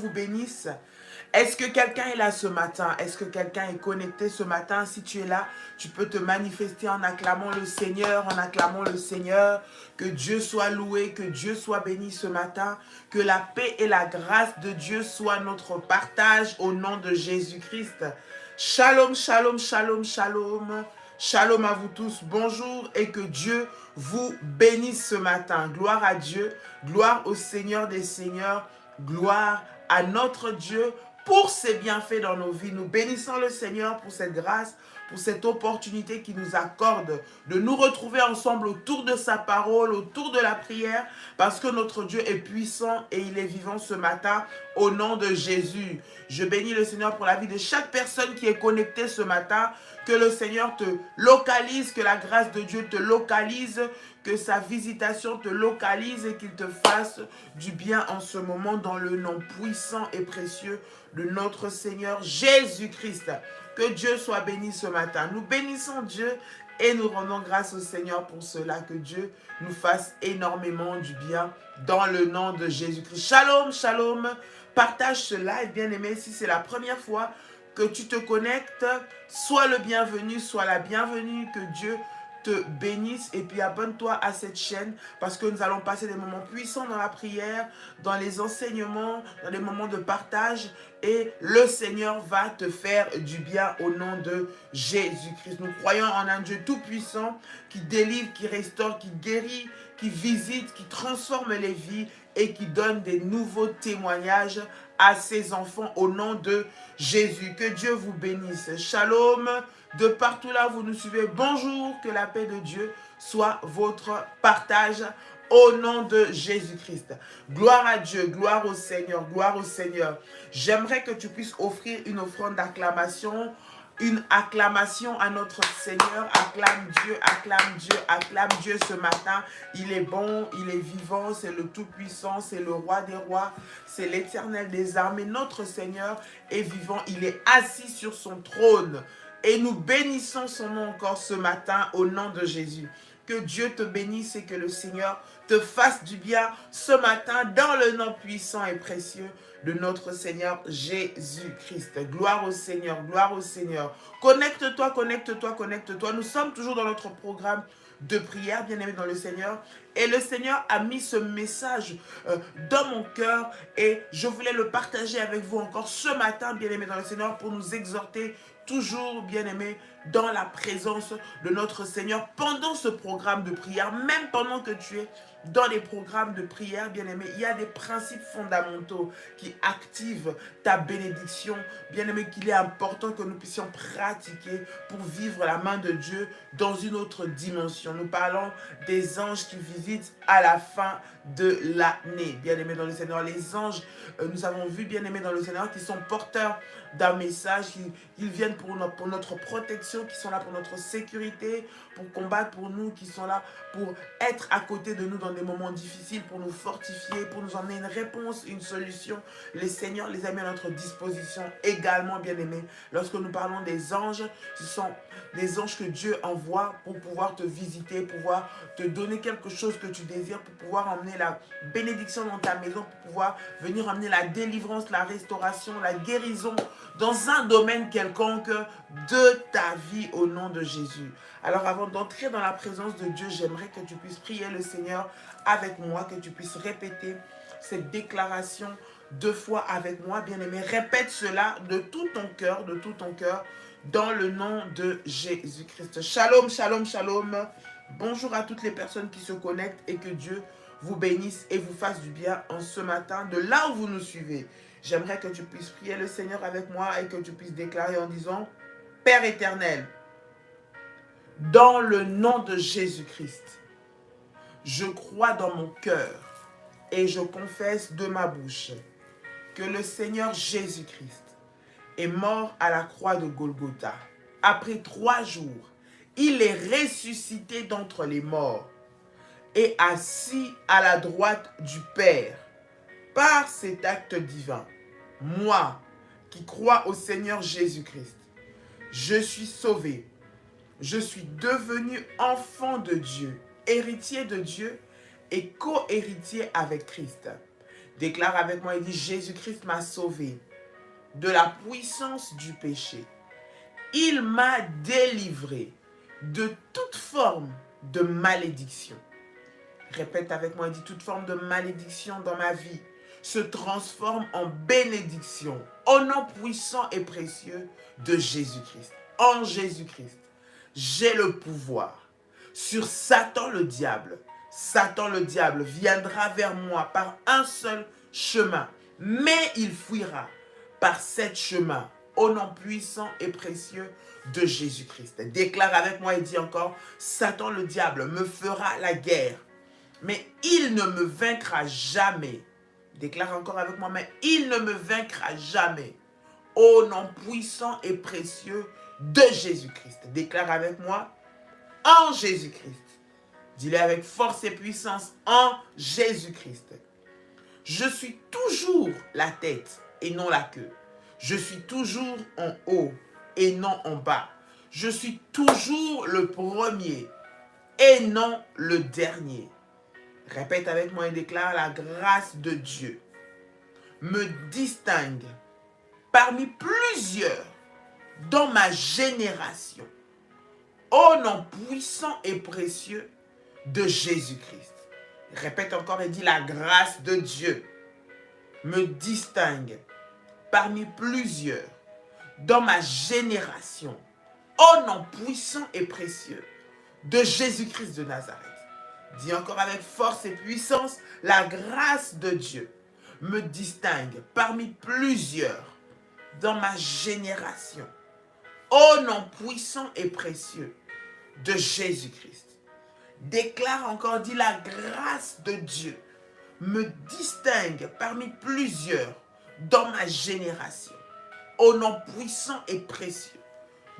vous bénisse. Est-ce que quelqu'un est là ce matin? Est-ce que quelqu'un est connecté ce matin? Si tu es là, tu peux te manifester en acclamant le Seigneur, en acclamant le Seigneur. Que Dieu soit loué, que Dieu soit béni ce matin. Que la paix et la grâce de Dieu soient notre partage au nom de Jésus-Christ. Shalom, shalom, shalom, shalom. Shalom à vous tous, bonjour et que Dieu vous bénisse ce matin. Gloire à Dieu, gloire au Seigneur des Seigneurs, gloire à notre Dieu pour ses bienfaits dans nos vies. Nous bénissons le Seigneur pour cette grâce, pour cette opportunité qu'il nous accorde de nous retrouver ensemble autour de sa parole, autour de la prière, parce que notre Dieu est puissant et il est vivant ce matin au nom de Jésus. Je bénis le Seigneur pour la vie de chaque personne qui est connectée ce matin. Que le Seigneur te localise, que la grâce de Dieu te localise, que sa visitation te localise et qu'il te fasse du bien en ce moment dans le nom puissant et précieux de notre Seigneur Jésus-Christ. Que Dieu soit béni ce matin. Nous bénissons Dieu et nous rendons grâce au Seigneur pour cela. Que Dieu nous fasse énormément du bien dans le nom de Jésus-Christ. Shalom, shalom. Partage ce live, bien-aimé, si c'est la première fois que tu te connectes, sois le bienvenu, sois la bienvenue, que Dieu te bénisse et puis abonne-toi à cette chaîne parce que nous allons passer des moments puissants dans la prière, dans les enseignements, dans les moments de partage et le Seigneur va te faire du bien au nom de Jésus-Christ. Nous croyons en un Dieu tout-puissant qui délivre, qui restaure, qui guérit, qui visite, qui transforme les vies et qui donne des nouveaux témoignages à ses enfants au nom de Jésus. Que Dieu vous bénisse. Shalom. De partout là vous nous suivez, bonjour, que la paix de Dieu soit votre partage au nom de Jésus-Christ. Gloire à Dieu, gloire au Seigneur, gloire au Seigneur. J'aimerais que tu puisses offrir une offrande d'acclamation, une acclamation à notre Seigneur. Acclame Dieu, acclame Dieu, acclame Dieu ce matin. Il est bon, il est vivant, c'est le Tout-Puissant, c'est le Roi des Rois, c'est l'Éternel des armées. Notre Seigneur est vivant, il est assis sur son trône. Et nous bénissons son nom encore ce matin au nom de Jésus. Que Dieu te bénisse et que le Seigneur te fasse du bien ce matin dans le nom puissant et précieux de notre Seigneur Jésus-Christ. Gloire au Seigneur, gloire au Seigneur. Connecte-toi, connecte-toi, connecte-toi. Nous sommes toujours dans notre programme de prière, bien-aimé dans le Seigneur. Et le Seigneur a mis ce message dans mon cœur et je voulais le partager avec vous encore ce matin, bien-aimé dans le Seigneur, pour nous exhorter toujours, bien-aimé, dans la présence de notre Seigneur pendant ce programme de prière, même pendant que tu es dans les programmes de prière, bien-aimé, il y a des principes fondamentaux qui activent ta bénédiction, bien-aimé, qu'il est important que nous puissions pratiquer pour vivre la main de Dieu dans une autre dimension. Nous parlons des anges qui visitent à la fin de l'année, bien-aimé dans le Seigneur. Les anges, nous avons vu, bien-aimé dans le Seigneur, qui sont porteurs d'un message, qu'ils viennent pour notre protection, qui sont là pour notre sécurité, pour combattre pour nous, qui sont là pour être à côté de nous dans des moments difficiles, pour nous fortifier, pour nous emmener une réponse, une solution. Les Seigneurs les a mis à notre disposition également, bien-aimés. Lorsque nous parlons des anges, ce sont des anges que Dieu envoie pour pouvoir te visiter, pouvoir te donner quelque chose que tu désires, pour pouvoir emmener la bénédiction dans ta maison, pour pouvoir venir emmener la délivrance, la restauration, la guérison dans un domaine quelconque de ta vie au nom de Jésus. Alors avant d'entrer dans la présence de Dieu, j'aimerais que tu puisses prier le Seigneur avec moi, que tu puisses répéter cette déclaration 2 fois avec moi, bien-aimé. Répète cela de tout ton cœur, dans le nom de Jésus-Christ. Shalom, shalom, shalom. Bonjour à toutes les personnes qui se connectent et que Dieu vous bénisse et vous fasse du bien en ce matin, de là où vous nous suivez. J'aimerais que tu puisses prier le Seigneur avec moi et que tu puisses déclarer en disant: Père éternel, dans le nom de Jésus-Christ, je crois dans mon cœur et je confesse de ma bouche que le Seigneur Jésus-Christ est mort à la croix de Golgotha. Après 3 jours, il est ressuscité d'entre les morts et assis à la droite du Père. Par cet acte divin, moi qui crois au Seigneur Jésus-Christ, je suis sauvé. Je suis devenu enfant de Dieu, héritier de Dieu et co-héritier avec Christ. Déclare avec moi, il dit, Jésus-Christ m'a sauvé de la puissance du péché. Il m'a délivré de toute forme de malédiction. Répète avec moi, il dit, toute forme de malédiction dans ma vie se transforme en bénédiction au nom puissant et précieux de Jésus-Christ. En Jésus-Christ, j'ai le pouvoir sur Satan le diable. Satan le diable viendra vers moi par un seul chemin, mais il fuira par 7 chemins au nom puissant et précieux de Jésus-Christ. Déclare avec moi et dit encore, Satan le diable me fera la guerre, mais il ne me vaincra jamais. Déclare encore avec moi, mais il ne me vaincra jamais au nom puissant et précieux de Jésus-Christ. Déclare avec moi, en Jésus-Christ. Dis-le avec force et puissance, en Jésus-Christ. Je suis toujours la tête et non la queue. Je suis toujours en haut et non en bas. Je suis toujours le premier et non le dernier. Répète avec moi et déclare, la grâce de Dieu me distingue parmi plusieurs dans ma génération. Au nom puissant et précieux de Jésus-Christ. Répète encore et dis, la grâce de Dieu me distingue parmi plusieurs dans ma génération. Au nom puissant et précieux de Jésus-Christ de Nazareth. Dis encore avec force et puissance, la grâce de Dieu me distingue parmi plusieurs dans ma génération. Au nom puissant et précieux de Jésus-Christ. Déclare encore, dis, la grâce de Dieu me distingue parmi plusieurs dans ma génération. Au nom puissant et précieux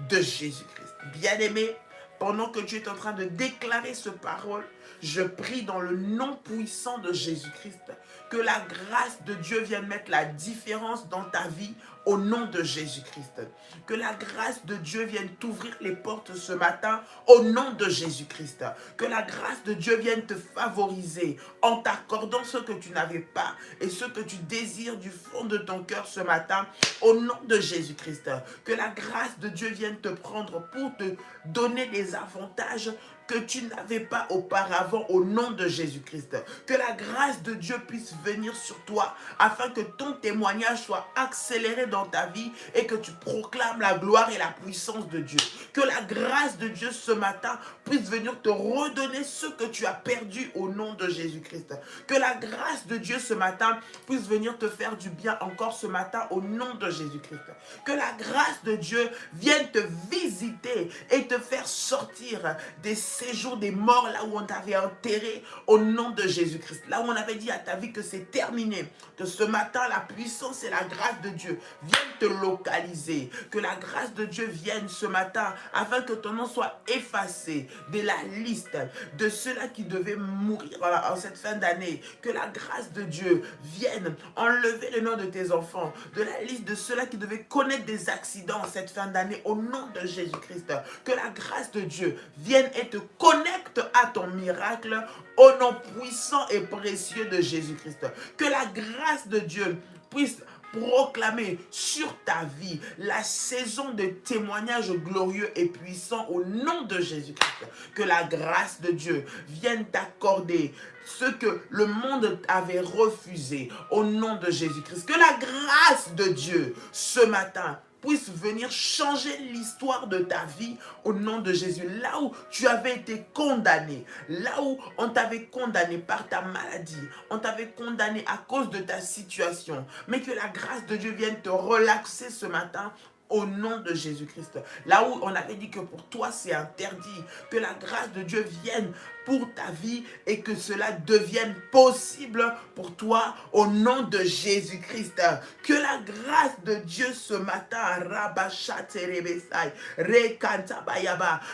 de Jésus-Christ. Bien-aimé, pendant que tu es en train de déclarer ce parole, je prie dans le nom puissant de Jésus-Christ que la grâce de Dieu vienne mettre la différence dans ta vie au nom de Jésus-Christ. Que la grâce de Dieu vienne t'ouvrir les portes ce matin au nom de Jésus-Christ. Que la grâce de Dieu vienne te favoriser en t'accordant ce que tu n'avais pas et ce que tu désires du fond de ton cœur ce matin au nom de Jésus-Christ. Que la grâce de Dieu vienne te prendre pour te donner des avantages que tu n'avais pas auparavant au nom de Jésus-Christ. Que la grâce de Dieu puisse venir sur toi afin que ton témoignage soit accéléré dans ta vie et que tu proclames la gloire et la puissance de Dieu. Que la grâce de Dieu ce matin puisse venir te redonner ce que tu as perdu au nom de Jésus-Christ. Que la grâce de Dieu ce matin puisse venir te faire du bien encore ce matin au nom de Jésus-Christ. Que la grâce de Dieu vienne te visiter et te faire sortir des séjours des morts là où on t'avait enterré au nom de Jésus-Christ. Là où on avait dit à ta vie que c'est terminé. Que ce matin, la puissance et la grâce de Dieu viennent te localiser. Que la grâce de Dieu vienne ce matin afin que ton nom soit effacé de la liste de ceux-là qui devaient mourir en cette fin d'année. Que la grâce de Dieu vienne enlever le nom de tes enfants de la liste de ceux-là qui devaient connaître des accidents en cette fin d'année au nom de Jésus-Christ. Que la grâce de Dieu vienne et te connecte à ton miracle au nom puissant et précieux de Jésus-Christ. Que la grâce de Dieu puisse proclamer sur ta vie la saison de témoignages glorieux et puissants au nom de Jésus-Christ. Que la grâce de Dieu vienne t'accorder ce que le monde avait refusé au nom de Jésus-Christ. Que la grâce de Dieu ce matin puisse venir changer l'histoire de ta vie au nom de Jésus. Là où tu avais été condamné, là où on t'avait condamné par ta maladie, on t'avait condamné à cause de ta situation, mais que la grâce de Dieu vienne te relaxer ce matin au nom de Jésus-Christ. Là où on avait dit que pour toi c'est interdit, que la grâce de Dieu vienne pour ta vie et que cela devienne possible pour toi au nom de Jésus-Christ. Que la grâce de Dieu ce matin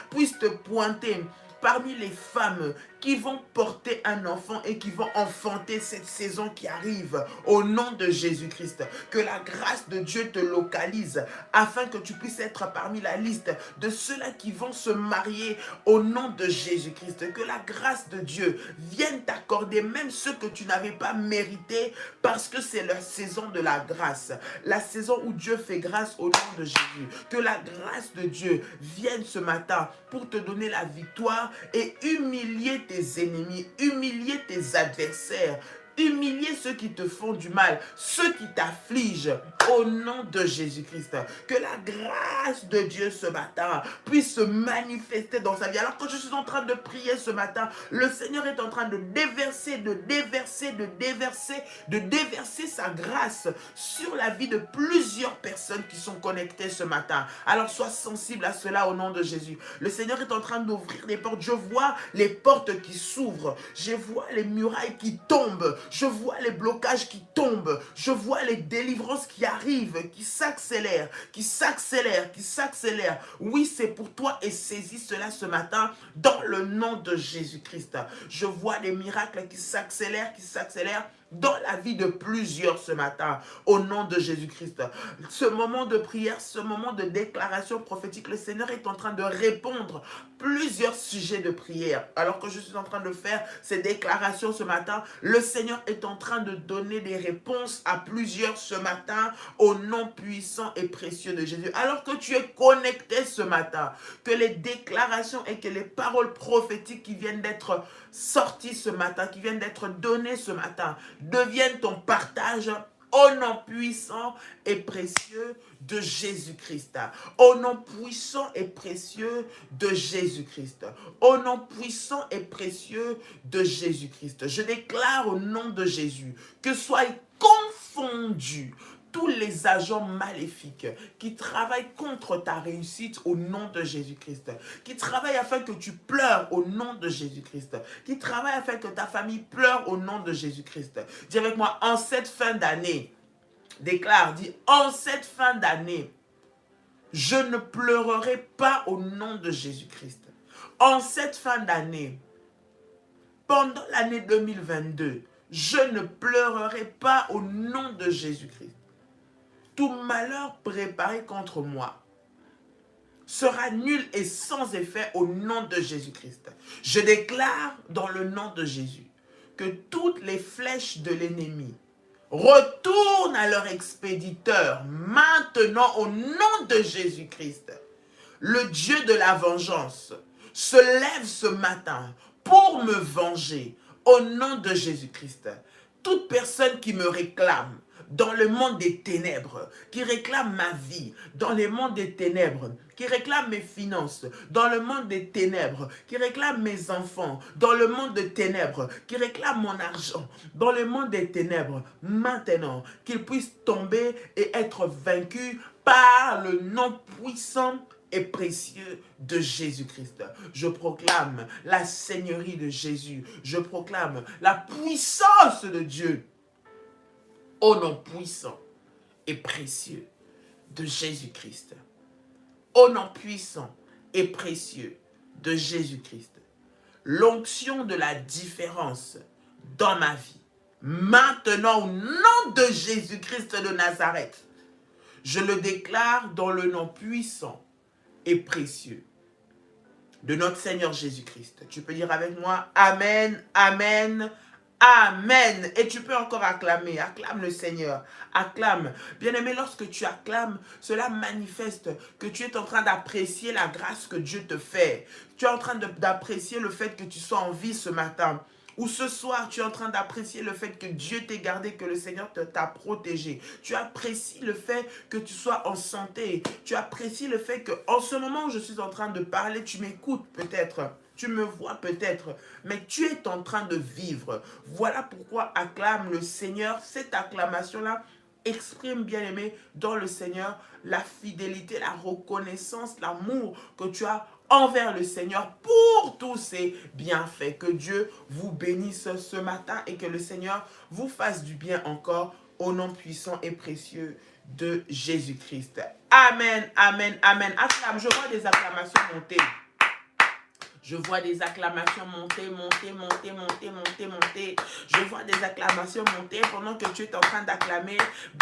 puisse te pointer parmi les femmes qui vont porter un enfant et qui vont enfanter cette saison qui arrive au nom de Jésus-Christ. Que la grâce de Dieu te localise afin que tu puisses être parmi la liste de ceux-là qui vont se marier au nom de Jésus-Christ. Que la grâce de Dieu vienne t'accorder même ce que tu n'avais pas mérité parce que c'est la saison de la grâce. La saison où Dieu fait grâce au nom de Jésus. Que la grâce de Dieu vienne ce matin pour te donner la victoire et humilier tes ennemis, humilier tes adversaires, humilier ceux qui te font du mal, ceux qui t'affligent au nom de Jésus-Christ. Que la grâce de Dieu ce matin puisse se manifester dans sa vie. Alors que je suis en train de prier ce matin, le Seigneur est en train de déverser sa grâce sur la vie de plusieurs personnes qui sont connectées ce matin. Alors sois sensible à cela au nom de Jésus. Le Seigneur est en train d'ouvrir les portes. Je vois les portes qui s'ouvrent. Je vois les murailles qui tombent. Je vois les blocages qui tombent. Je vois les délivrances qui arrivent, qui s'accélèrent, qui s'accélèrent, qui s'accélèrent. Oui, c'est pour toi et saisis cela ce matin dans le nom de Jésus-Christ. Je vois les miracles qui s'accélèrent dans la vie de plusieurs ce matin, au nom de Jésus-Christ. Ce moment de prière, ce moment de déclaration prophétique, le Seigneur est en train de répondre plusieurs sujets de prière. Alors que je suis en train de faire ces déclarations ce matin, le Seigneur est en train de donner des réponses à plusieurs ce matin, au nom puissant et précieux de Jésus. Alors que tu es connecté ce matin, que les déclarations et que les paroles prophétiques qui viennent d'être sorties ce matin, qui viennent d'être données ce matin, deviennent ton partage au nom puissant et précieux de Jésus-Christ. Au nom puissant et précieux de Jésus-Christ. Au nom puissant et précieux de Jésus-Christ. Je déclare au nom de Jésus que soient confondus tous les agents maléfiques qui travaillent contre ta réussite au nom de Jésus-Christ, qui travaillent afin que tu pleures au nom de Jésus-Christ, qui travaillent afin que ta famille pleure au nom de Jésus-Christ. Dis avec moi, en cette fin d'année, déclare, dis, en cette fin d'année, je ne pleurerai pas au nom de Jésus-Christ. En cette fin d'année, pendant l'année 2022, je ne pleurerai pas au nom de Jésus-Christ. Tout malheur préparé contre moi sera nul et sans effet au nom de Jésus-Christ. Je déclare dans le nom de Jésus que toutes les flèches de l'ennemi retournent à leur expéditeur maintenant au nom de Jésus-Christ. Le Dieu de la vengeance se lève ce matin pour me venger au nom de Jésus-Christ. Toute personne qui me réclame dans le monde des ténèbres, qui réclame ma vie, dans le monde des ténèbres, qui réclame mes finances, dans le monde des ténèbres, qui réclame mes enfants, dans le monde des ténèbres, qui réclame mon argent, dans le monde des ténèbres, maintenant, qu'il puisse tomber et être vaincu par le nom puissant et précieux de Jésus-Christ. Je proclame la seigneurie de Jésus. Je proclame la puissance de Dieu au nom puissant et précieux de Jésus-Christ. Au nom puissant et précieux de Jésus-Christ. L'onction de la différence dans ma vie. Maintenant, au nom de Jésus-Christ de Nazareth, je le déclare dans le nom puissant et précieux de notre Seigneur Jésus-Christ. Tu peux dire avec moi, Amen, Amen, Amen. Et tu peux encore acclamer. Acclame le Seigneur. Acclame. Bien-aimé, lorsque tu acclames, cela manifeste que tu es en train d'apprécier la grâce que Dieu te fait. Tu es en train d'apprécier le fait que tu sois en vie ce matin. Ou ce soir, tu es en train d'apprécier le fait que Dieu t'ait gardé, que le Seigneur t'a protégé. Tu apprécies le fait que tu sois en santé. Tu apprécies le fait qu'en ce moment où je suis en train de parler, tu m'écoutes peut-être. Tu me vois peut-être, mais tu es en train de vivre. Voilà pourquoi acclame le Seigneur. Cette acclamation-là exprime, bien-aimé, dans le Seigneur, la fidélité, la reconnaissance, l'amour que tu as envers le Seigneur pour tous ses bienfaits. Que Dieu vous bénisse ce matin et que le Seigneur vous fasse du bien encore au nom puissant et précieux de Jésus-Christ. Amen, amen, amen. Acclame, je vois des acclamations monter. Je vois des acclamations monter, monter, monter, monter, monter, monter. Je vois des acclamations monter pendant que tu es en train d'acclamer.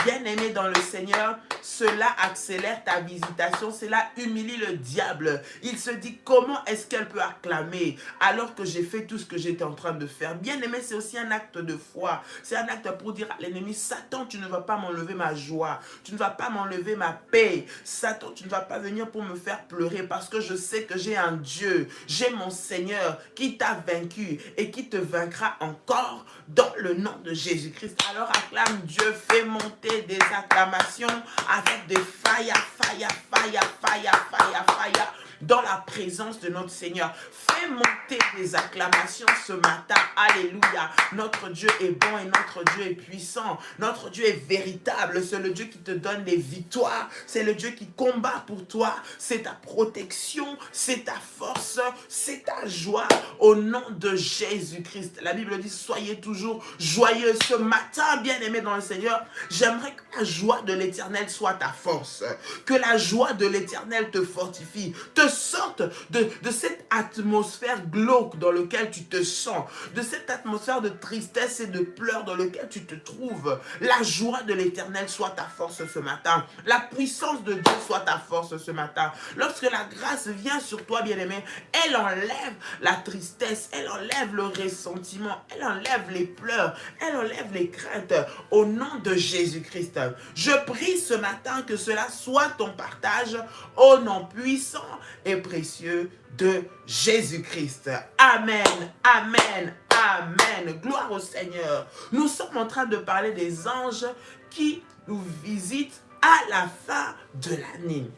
Bien-aimé dans le Seigneur, cela accélère ta visitation, cela humilie le diable. Il se dit, comment est-ce qu'elle peut acclamer alors que j'ai fait tout ce que j'étais en train de faire? Bien-aimé, c'est aussi un acte de foi. C'est un acte pour dire à l'ennemi, Satan, tu ne vas pas m'enlever ma joie. Tu ne vas pas m'enlever ma paix. Satan, tu ne vas pas venir pour me faire pleurer parce que je sais que j'ai un Dieu. J'ai mon Seigneur qui t'a vaincu et qui te vaincra encore dans le nom de Jésus-Christ. Alors acclame Dieu, fais monter des acclamations avec des fire, fire, fire, fire, fire, fire dans la présence de notre Seigneur. Fais monter des acclamations ce matin. Alléluia. Notre Dieu est bon et notre Dieu est puissant. Notre Dieu est véritable. C'est le Dieu qui te donne des victoires. C'est le Dieu qui combat pour toi. C'est ta protection, c'est ta force, c'est ta joie. Au nom de Jésus-Christ. La Bible dit, soyez toujours joyeux. Ce matin, bien-aimé dans le Seigneur, j'aimerais que la joie de l'Éternel soit ta force. Que la joie de l'Éternel te fortifie, te sorte de cette atmosphère glauque dans laquelle tu te sens, de cette atmosphère de tristesse et de pleurs dans laquelle tu te trouves. La joie de l'Éternel soit ta force ce matin. La puissance de Dieu soit ta force ce matin. Lorsque la grâce vient sur toi, bien-aimé, elle enlève la tristesse, elle enlève le ressentiment, elle enlève les pleurs, elle enlève les craintes. Au nom de Jésus-Christ, je prie ce matin que cela soit ton partage au nom puissant et précieux de Jésus-Christ. Amen, amen, amen. Gloire au Seigneur. Nous sommes en train de parler des anges qui nous visitent à la fin de l'année.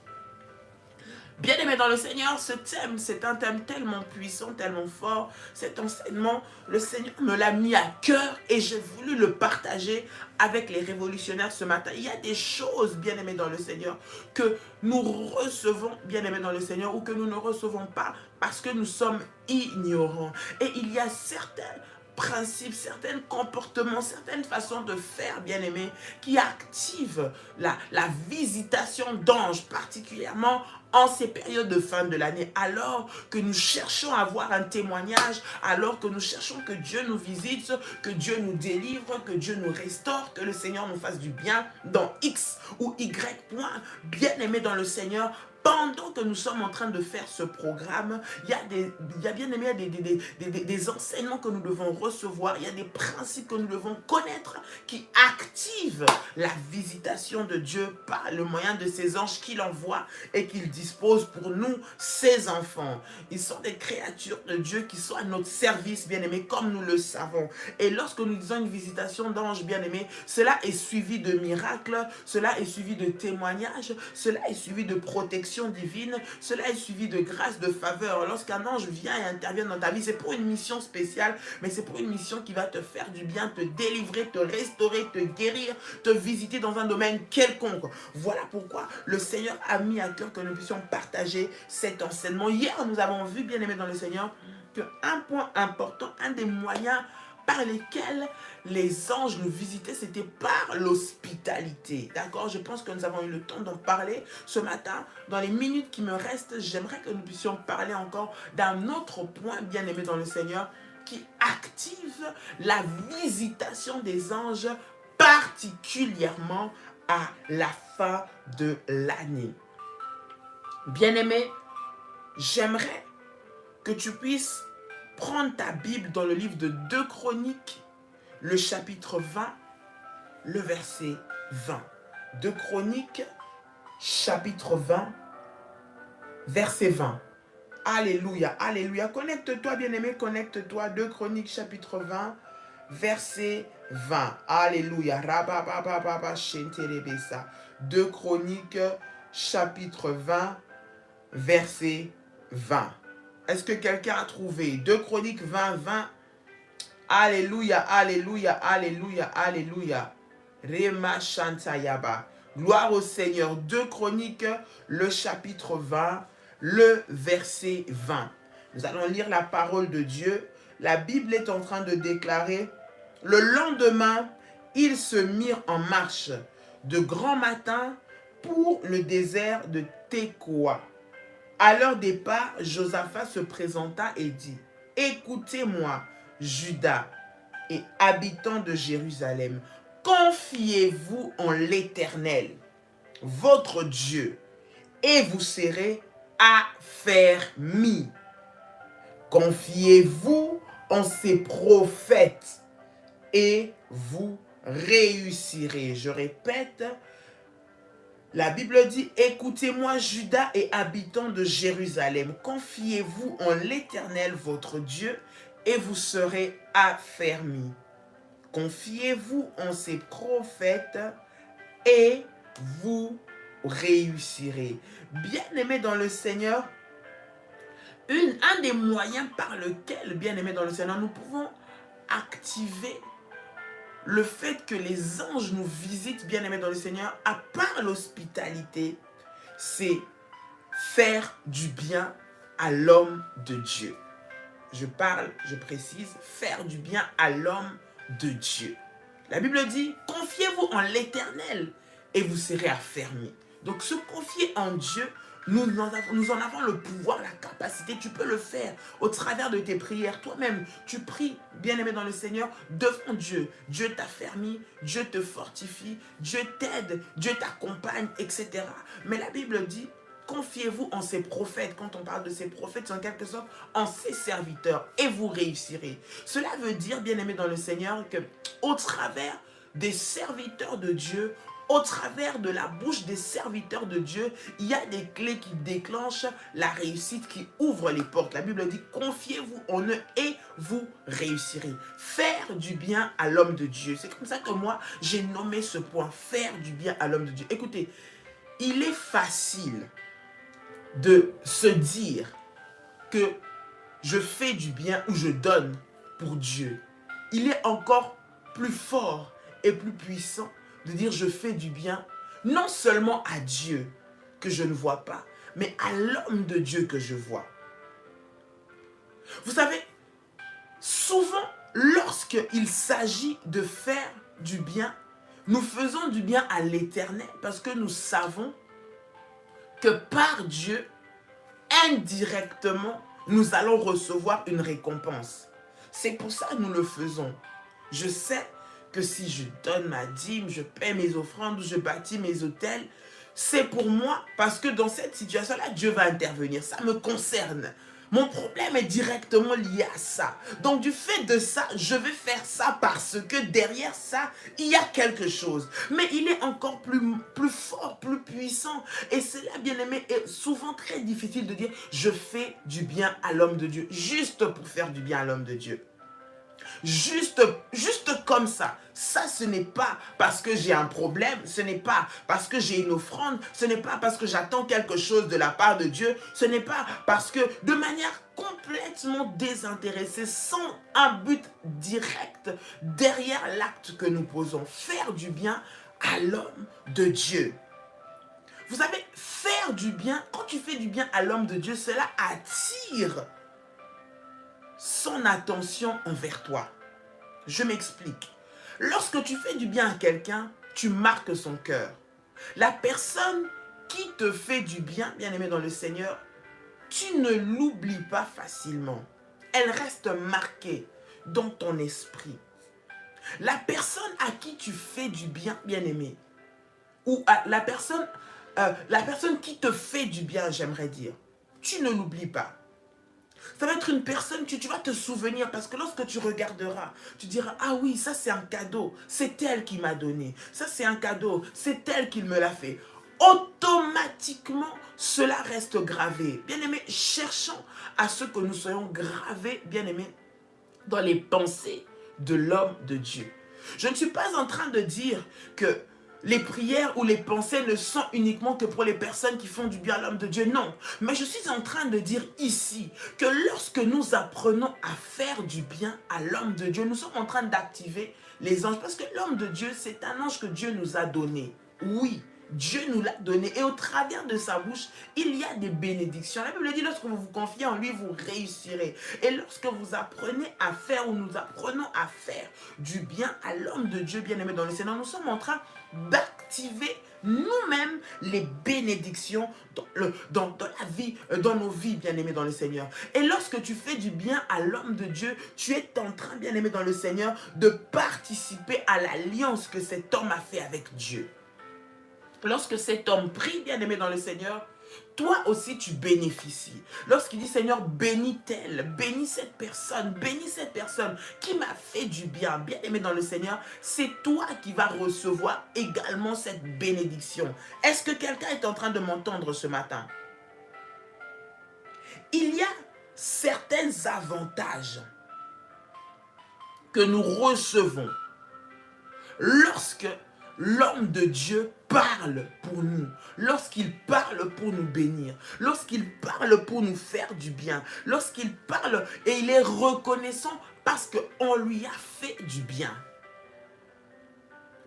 Bien-aimé dans le Seigneur, ce thème, c'est un thème tellement puissant, tellement fort. Cet enseignement, le Seigneur me l'a mis à cœur et j'ai voulu le partager avec les révolutionnaires ce matin. Il y a des choses, bien-aimés dans le Seigneur, que nous recevons, bien-aimés dans le Seigneur, ou que nous ne recevons pas parce que nous sommes ignorants. Et il y a certains principes, certains comportements, certaines façons de faire, bien-aimés, qui activent la visitation d'anges, particulièrement en ces périodes de fin de l'année, alors que nous cherchons à avoir un témoignage, alors que nous cherchons que Dieu nous visite, que Dieu nous délivre, que Dieu nous restaure, que le Seigneur nous fasse du bien dans X ou Y point. Bien-aimés dans le Seigneur, pendant que nous sommes en train de faire ce programme, il y a bien aimé des enseignements que nous devons recevoir, il y a des principes que nous devons connaître qui activent la visitation de Dieu par le moyen de ces anges qu'il envoie et qu'il dispose pour nous, ses enfants. Ils sont des créatures de Dieu qui sont à notre service, bien-aimés, comme nous le savons. Et lorsque nous disons une visitation d'anges, bien-aimés, cela est suivi de miracles, cela est suivi de témoignages, cela est suivi de protection divine, cela est suivi de grâce, de faveur. Lorsqu'un ange vient et intervient dans ta vie, c'est pour une mission spéciale, mais c'est pour une mission qui va te faire du bien, te délivrer, te restaurer, te guérir, te visiter dans un domaine quelconque. Voilà pourquoi le Seigneur a mis à cœur que nous puissions partager cet enseignement. Hier, nous avons vu, bien-aimés dans le Seigneur, qu'un point important, un des moyens par lesquels les anges nous visitaient, c'était par l'hospitalité. D'accord? Je pense que nous avons eu le temps d'en parler ce matin. Dans les minutes qui me restent, j'aimerais que nous puissions parler encore d'un autre point, bien-aimé dans le Seigneur, qui active la visitation des anges, particulièrement à la fin de l'année. Bien-aimé, j'aimerais que tu puisses prendre ta Bible dans le livre de 2 Chroniques, le chapitre 20, le verset 20. 2 Chroniques, chapitre 20, verset 20. Alléluia, alléluia. Connecte-toi, bien-aimé, connecte-toi. 2 Chroniques, chapitre 20, verset 20. Alléluia. 2 Chroniques, chapitre 20, verset 20. Est-ce que quelqu'un a trouvé? 2 Chroniques 20, 20. Alléluia, alléluia, alléluia, alléluia. Rema Shantayaba. Gloire au Seigneur. 2 Chroniques, le chapitre 20, le verset 20. Nous allons lire la parole de Dieu. La Bible est en train de déclarer: le lendemain, ils se mirent en marche de grand matin pour le désert de Tekoa. À leur départ, Josaphat se présenta et dit, « Écoutez-moi, Juda et habitants de Jérusalem, confiez-vous en l'Éternel, votre Dieu, et vous serez affermis. Confiez-vous en ses prophètes, et vous réussirez. » Je répète, la Bible dit, « Écoutez-moi, Juda et habitants de Jérusalem, confiez-vous en l'Éternel, votre Dieu, et vous serez affermis. Confiez-vous en ses prophètes, et vous réussirez. » Bien-aimés dans le Seigneur, un des moyens par lequel, bien-aimés dans le Seigneur, nous pouvons activer le fait que les anges nous visitent, bien-aimés dans le Seigneur, à part l'hospitalité, c'est faire du bien à l'homme de Dieu. Je précise, faire du bien à l'homme de Dieu. La Bible dit, confiez-vous en l'Éternel et vous serez affermis. Donc se confier en Dieu, nous en avons le pouvoir, la capacité. Tu peux le faire au travers de tes prières. Toi-même, tu pries, bien-aimé dans le Seigneur, devant Dieu. Dieu t'affermit, Dieu te fortifie, Dieu t'aide, Dieu t'accompagne, etc. Mais la Bible dit, confiez-vous en ses prophètes. Quand on parle de ses prophètes, c'est en quelque sorte en ses serviteurs et vous réussirez. Cela veut dire, bien-aimé dans le Seigneur, que au travers des serviteurs de Dieu, au travers de la bouche des serviteurs de Dieu, il y a des clés qui déclenchent la réussite, qui ouvrent les portes. La Bible dit, confiez-vous en eux et vous réussirez. Faire du bien à l'homme de Dieu. C'est comme ça que moi, j'ai nommé ce point, faire du bien à l'homme de Dieu. Écoutez, il est facile de se dire que je fais du bien ou je donne pour Dieu. Il est encore plus fort et plus puissant de dire je fais du bien non seulement à Dieu que je ne vois pas, mais à l'homme de Dieu que je vois. Vous savez, souvent lorsqu'il s'agit de faire du bien, nous faisons du bien à l'Éternel parce que nous savons que par Dieu, indirectement, nous allons recevoir une récompense. C'est pour ça que nous le faisons. Je sais que si je donne ma dîme, je paie mes offrandes, je bâtis mes autels, c'est pour moi parce que dans cette situation-là, Dieu va intervenir. Ça me concerne. Mon problème est directement lié à ça. Donc du fait de ça, je vais faire ça parce que derrière ça, il y a quelque chose. Mais il est encore plus fort, plus puissant. Et cela, bien aimé, est souvent très difficile de dire « je fais du bien à l'homme de Dieu » juste pour faire du bien à l'homme de Dieu. Juste comme ça. Ça, ce n'est pas parce que j'ai un problème, ce n'est pas parce que j'ai une offrande, ce n'est pas parce que j'attends quelque chose de la part de Dieu, ce n'est pas parce que de manière complètement désintéressée, sans un but direct derrière l'acte que nous posons. Faire du bien à l'homme de Dieu. Vous savez, faire du bien, quand tu fais du bien à l'homme de Dieu, cela attire son attention envers toi. Je m'explique. Lorsque tu fais du bien à quelqu'un, tu marques son cœur. La personne qui te fait du bien, bien-aimé dans le Seigneur, tu ne l'oublies pas facilement. Elle reste marquée dans ton esprit. La personne à qui tu fais du bien, bien-aimé, ou à la personne qui te fait du bien, j'aimerais dire, tu ne l'oublies pas. Ça va être une personne que tu vas te souvenir parce que lorsque tu regarderas, tu diras, ah oui, ça c'est un cadeau, c'est elle qui m'a donné. Ça c'est un cadeau, c'est elle qui me l'a fait. Automatiquement, cela reste gravé. Bien-aimés, cherchons à ce que nous soyons gravés, bien-aimés, dans les pensées de l'homme de Dieu. Je ne suis pas en train de dire que les prières ou les pensées ne sont uniquement que pour les personnes qui font du bien à l'homme de Dieu. Non, mais je suis en train de dire ici que lorsque nous apprenons à faire du bien à l'homme de Dieu, nous sommes en train d'activer les anges. Parce que l'homme de Dieu, c'est un ange que Dieu nous a donné. Oui, Dieu nous l'a donné. Et au travers de sa bouche, il y a des bénédictions. La Bible dit, lorsque vous vous confiez en lui, vous réussirez. Et lorsque vous apprenez à faire ou nous apprenons à faire du bien à l'homme de Dieu, bien-aimé dans le Seigneur, nous sommes en train d'activer nous-mêmes les bénédictions dans la vie, dans nos vies, bien-aimés dans le Seigneur. Et lorsque tu fais du bien à l'homme de Dieu, tu es en train, bien-aimé dans le Seigneur, de participer à l'alliance que cet homme a fait avec Dieu. Lorsque cet homme prie, bien-aimé dans le Seigneur, toi aussi tu bénéficies. Lorsqu'il dit Seigneur, bénis-elle, bénis cette personne qui m'a fait du bien, bien-aimé dans le Seigneur, c'est toi qui vas recevoir également cette bénédiction. Est-ce que quelqu'un est en train de m'entendre ce matin? Il y a certains avantages que nous recevons lorsque l'homme de Dieu parle pour nous, lorsqu'il parle pour nous bénir, lorsqu'il parle pour nous faire du bien, lorsqu'il parle et il est reconnaissant parce qu'on lui a fait du bien.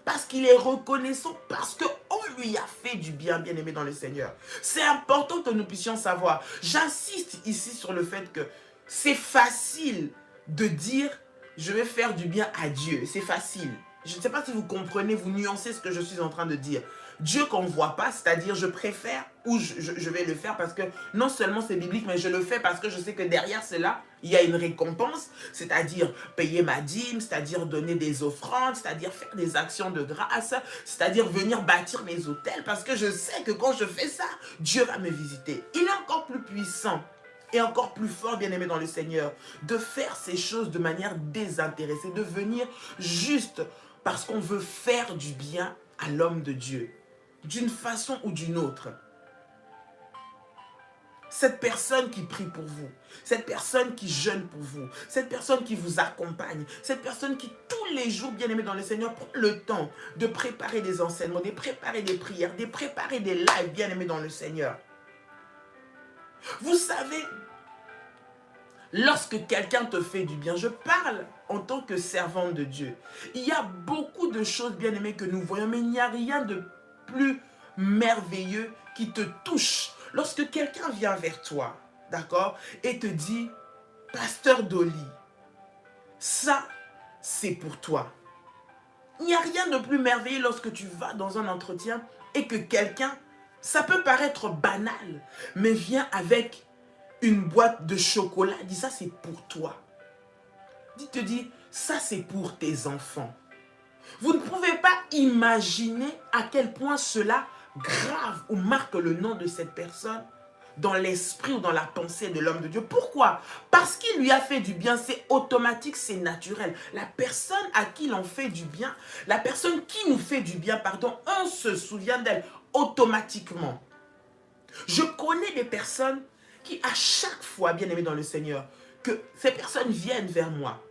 Parce qu'il est reconnaissant, parce qu'on lui a fait du bien, bien-aimé dans le Seigneur. C'est important que nous puissions savoir. J'insiste ici sur le fait que c'est facile de dire « je vais faire du bien à Dieu ». C'est facile. Je ne sais pas si vous comprenez, vous nuancez ce que je suis en train de dire. Dieu qu'on ne voit pas, c'est-à-dire je préfère ou je vais le faire parce que non seulement c'est biblique, mais je le fais parce que je sais que derrière cela, il y a une récompense, c'est-à-dire payer ma dîme, c'est-à-dire donner des offrandes, c'est-à-dire faire des actions de grâce, c'est-à-dire venir bâtir mes autels parce que je sais que quand je fais ça, Dieu va me visiter. Il est encore plus puissant et encore plus fort, bien-aimé dans le Seigneur, de faire ces choses de manière désintéressée, de venir juste parce qu'on veut faire du bien à l'homme de Dieu, d'une façon ou d'une autre. Cette personne qui prie pour vous, cette personne qui jeûne pour vous, cette personne qui vous accompagne, cette personne qui tous les jours, bien aimé dans le Seigneur, prend le temps de préparer des enseignements, de préparer des prières, de préparer des lives, bien aimé dans le Seigneur. Vous savez, lorsque quelqu'un te fait du bien, je parle en tant que servante de Dieu. Il y a beaucoup de choses, bien aimées, que nous voyons, mais il n'y a rien de plus merveilleux qui te touche. Lorsque quelqu'un vient vers toi, d'accord, et te dit, Pasteur Dolly, ça, c'est pour toi. Il n'y a rien de plus merveilleux lorsque tu vas dans un entretien et que quelqu'un, ça peut paraître banal, mais vient avec une boîte de chocolat, dit ça c'est pour toi. Il te dit, ça c'est pour tes enfants. Vous ne pouvez pas imaginer à quel point cela grave ou marque le nom de cette personne dans l'esprit ou dans la pensée de l'homme de Dieu. Pourquoi? Parce qu'il lui a fait du bien, c'est automatique, c'est naturel. La personne à qui l'on fait du bien, la personne qui nous fait du bien, pardon, on se souvient d'elle automatiquement. Je connais des personnes qui à chaque fois, bien aimé dans le Seigneur, que ces personnes viennent vers moi.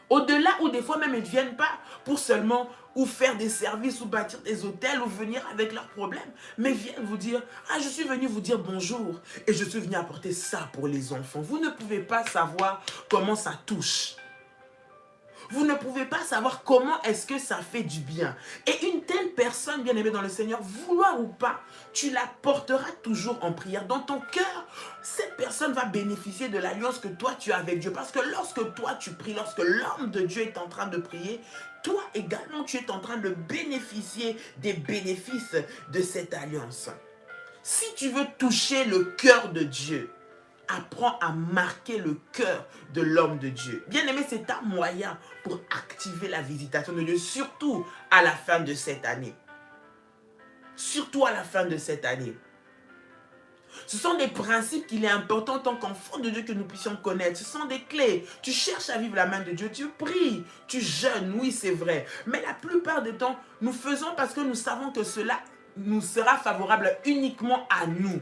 Au-delà ou des fois même ils ne viennent pas pour seulement ou faire des services ou bâtir des hôtels ou venir avec leurs problèmes, mais viennent vous dire, ah je suis venu vous dire bonjour et je suis venu apporter ça pour les enfants. Vous ne pouvez pas savoir comment ça touche. Vous ne pouvez pas savoir comment est-ce que ça fait du bien. Et une telle personne, bien aimée dans le Seigneur, vouloir ou pas, tu la porteras toujours en prière. Dans ton cœur, cette personne va bénéficier de l'alliance que toi tu as avec Dieu. Parce que lorsque toi tu pries, lorsque l'homme de Dieu est en train de prier, toi également tu es en train de bénéficier des bénéfices de cette alliance. Si tu veux toucher le cœur de Dieu, apprends à marquer le cœur de l'homme de Dieu. Bien aimé, c'est un moyen pour activer la visitation de Dieu, surtout à la fin de cette année. Surtout à la fin de cette année. Ce sont des principes qu'il est important en tant qu'enfant de Dieu que nous puissions connaître. Ce sont des clés. Tu cherches à vivre la main de Dieu, tu pries, tu jeûnes, oui c'est vrai. Mais la plupart du temps, nous faisons parce que nous savons que cela nous sera favorable uniquement à nous.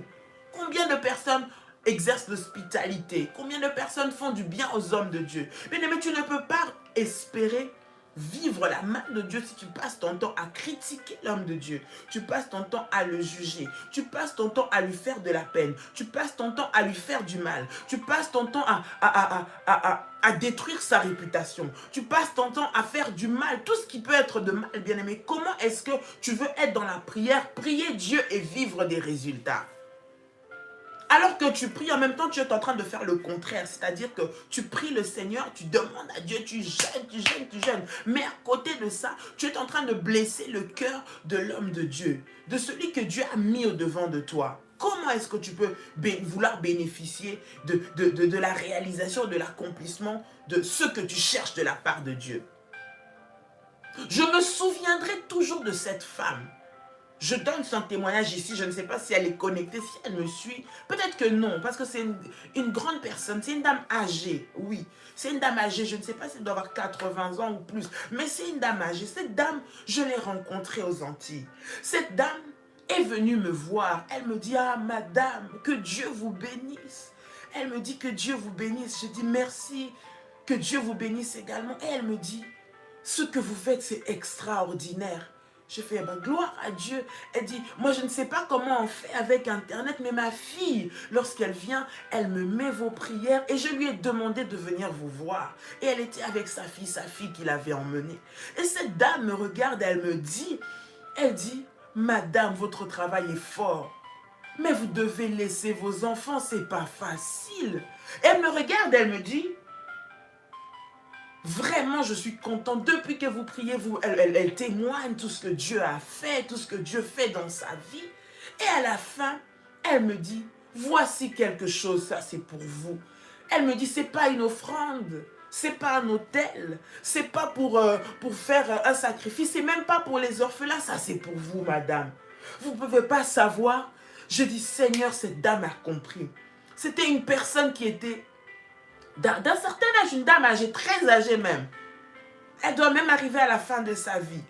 Combien de personnes exercent l'hospitalité? Combien de personnes font du bien aux hommes de Dieu? Mais tu ne peux pas espérer vivre la main de Dieu si tu passes ton temps à critiquer l'homme de Dieu. Tu passes ton temps à le juger. Tu passes ton temps à lui faire de la peine. Tu passes ton temps à lui faire du mal. Tu passes ton temps à détruire sa réputation. Tu passes ton temps à faire du mal. Tout ce qui peut être de mal, bien aimé. Comment est-ce que tu veux être dans la prière, prier Dieu et vivre des résultats? Alors que tu pries, en même temps, tu es en train de faire le contraire. C'est-à-dire que tu pries le Seigneur, tu demandes à Dieu, tu jeûnes, tu jeûnes, tu jeûnes. Mais à côté de ça, tu es en train de blesser le cœur de l'homme de Dieu, de celui que Dieu a mis au devant de toi. Comment est-ce que tu peux vouloir bénéficier de la réalisation, de l'accomplissement de ce que tu cherches de la part de Dieu? Je me souviendrai toujours de cette femme. Je donne son témoignage ici, je ne sais pas si elle est connectée, si elle me suit. Peut-être que non, parce que c'est une grande personne, c'est une dame âgée, oui. C'est une dame âgée, je ne sais pas si elle doit avoir 80 ans ou plus, mais c'est une dame âgée. Cette dame, je l'ai rencontrée aux Antilles. Cette dame est venue me voir. Elle me dit, ah madame, que Dieu vous bénisse. Elle me dit que Dieu vous bénisse. Je dis merci, que Dieu vous bénisse également. Et elle me dit, ce que vous faites, c'est extraordinaire. Je fais, ben, gloire à Dieu. Elle dit, moi je ne sais pas comment on fait avec Internet, mais ma fille, lorsqu'elle vient, elle me met vos prières et je lui ai demandé de venir vous voir. Et elle était avec sa fille qui l'avait emmenée. Et cette dame me regarde, elle me dit, madame, votre travail est fort. Mais vous devez laisser vos enfants, c'est pas facile. Elle me regarde, elle me dit, vraiment, je suis contente. Depuis que vous priez, elle témoigne tout ce que Dieu a fait, tout ce que Dieu fait dans sa vie. Et à la fin, elle me dit, voici quelque chose, ça c'est pour vous. Elle me dit, c'est pas une offrande, c'est pas un autel, c'est pas pour faire un sacrifice, c'est même pas pour les orphelins, ça c'est pour vous, madame. Vous ne pouvez pas savoir. Je dis, Seigneur, cette dame a compris. C'était une personne qui était d'un certain âge, une dame âgée, très âgée même. Elle doit même arriver à la fin de sa vie.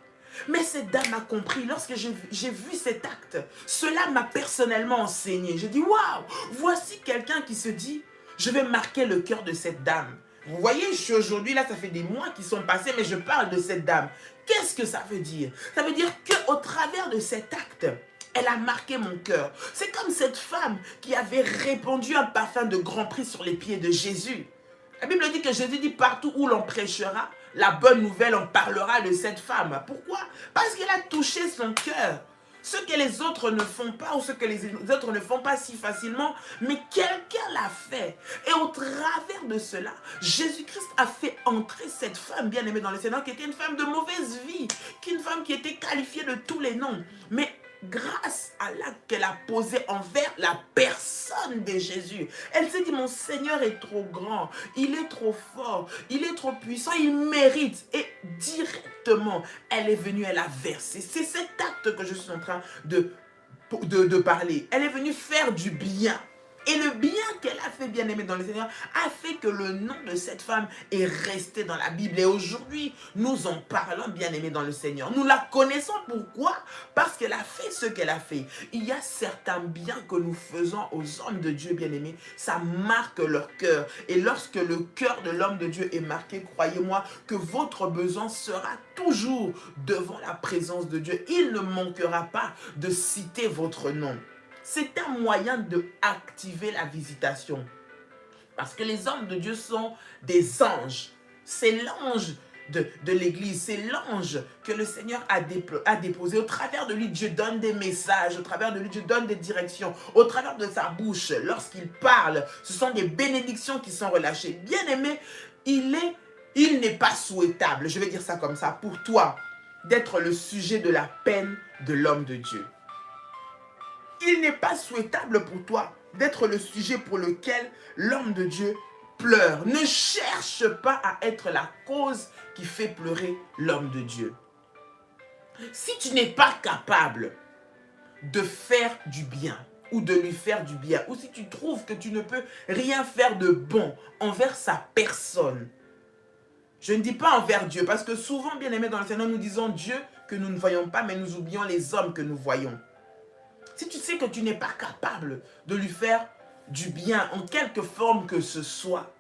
Mais cette dame a compris. Lorsque j'ai vu cet acte, cela m'a personnellement enseigné. Je dis, waouh, voici quelqu'un qui se dit, je vais marquer le cœur de cette dame. Vous voyez, je suis aujourd'hui là, ça fait des mois qui sont passés, mais je parle de cette dame. Qu'est-ce que ça veut dire? Ça veut dire qu'au travers de cet acte, elle a marqué mon cœur. C'est comme cette femme qui avait répandu un parfum de grand prix sur les pieds de Jésus. La Bible dit que Jésus dit, partout où l'on prêchera la bonne nouvelle, on parlera de cette femme. Pourquoi? Parce qu'elle a touché son cœur. Ce que les autres ne font pas ou ce que les autres ne font pas si facilement, mais quelqu'un l'a fait. Et au travers de cela, Jésus-Christ a fait entrer cette femme bien-aimée dans le Seigneur, qui était une femme de mauvaise vie, une femme qui était qualifiée de tous les noms. Mais grâce à l'acte qu'elle a posé envers la personne de Jésus, elle s'est dit, mon Seigneur est trop grand, il est trop fort, il est trop puissant, il mérite. Et directement, elle est venue, elle a versé. C'est cet acte que je suis en train de parler. Elle est venue faire du bien. Et le bien qu'elle a fait, bien-aimée dans le Seigneur, a fait que le nom de cette femme est resté dans la Bible. Et aujourd'hui, nous en parlons, bien-aimée dans le Seigneur. Nous la connaissons. Pourquoi? Parce qu'elle a fait ce qu'elle a fait. Il y a certains biens que nous faisons aux hommes de Dieu, bien-aimés. Ça marque leur cœur. Et lorsque le cœur de l'homme de Dieu est marqué, croyez-moi que votre besoin sera toujours devant la présence de Dieu. Il ne manquera pas de citer votre nom. C'est un moyen d'activer la visitation. Parce que les hommes de Dieu sont des anges. C'est l'ange de l'église. C'est l'ange que le Seigneur a déposé. Au travers de lui, Dieu donne des messages. Au travers de lui, Dieu donne des directions. Au travers de sa bouche, lorsqu'il parle, ce sont des bénédictions qui sont relâchées. Bien aimé, il n'est pas souhaitable, je vais dire ça comme ça, pour toi, d'être le sujet de la peine de l'homme de Dieu. Il n'est pas souhaitable pour toi d'être le sujet pour lequel l'homme de Dieu pleure. Ne cherche pas à être la cause qui fait pleurer l'homme de Dieu. Si tu n'es pas capable de faire du bien ou de lui faire du bien, ou si tu trouves que tu ne peux rien faire de bon envers sa personne, je ne dis pas envers Dieu, parce que souvent, bien aimé dans le Seigneur, nous disons Dieu que nous ne voyons pas, mais nous oublions les hommes que nous voyons. Si tu sais que tu n'es pas capable de lui faire du bien en quelque forme que ce soit,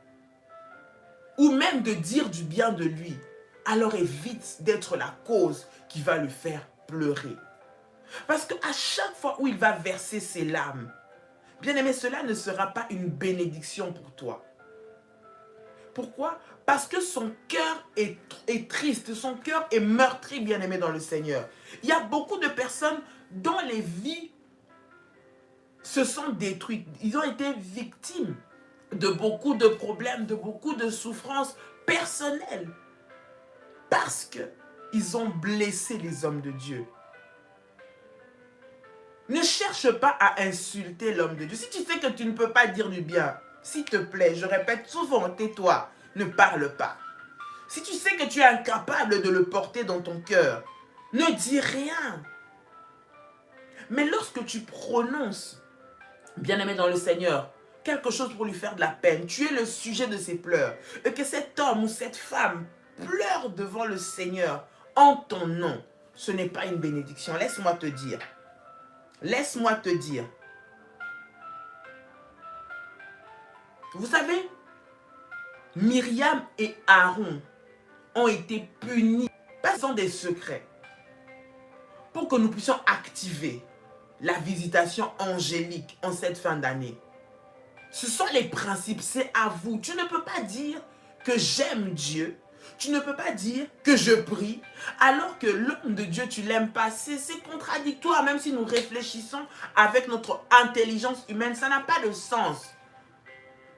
ou même de dire du bien de lui, alors évite d'être la cause qui va le faire pleurer. Parce qu'à chaque fois où il va verser ses larmes, bien aimé, cela ne sera pas une bénédiction pour toi. Pourquoi? Parce que son cœur est triste, son cœur est meurtri, bien aimé dans le Seigneur. Il y a beaucoup de personnes dont les vies se sont détruits. Ils ont été victimes de beaucoup de problèmes, de beaucoup de souffrances personnelles. Parce qu'ils ont blessé les hommes de Dieu. Ne cherche pas à insulter l'homme de Dieu. Si tu sais que tu ne peux pas dire du bien, s'il te plaît, je répète souvent, tais-toi, ne parle pas. Si tu sais que tu es incapable de le porter dans ton cœur, ne dis rien. Mais lorsque tu prononces, bien-aimé dans le Seigneur, quelque chose pour lui faire de la peine, tu es le sujet de ses pleurs, et que cet homme ou cette femme pleure devant le Seigneur en ton nom, ce n'est pas une bénédiction. Laisse-moi te dire. Laisse-moi te dire. Vous savez, Myriam et Aaron ont été punis par des secrets pour que nous puissions activer la visitation angélique en cette fin d'année. Ce sont les principes, c'est à vous. Tu ne peux pas dire que j'aime Dieu. Tu ne peux pas dire que je prie alors que l'homme de Dieu, tu ne l'aimes pas. C'est contradictoire, même si nous réfléchissons avec notre intelligence humaine. Ça n'a pas de sens.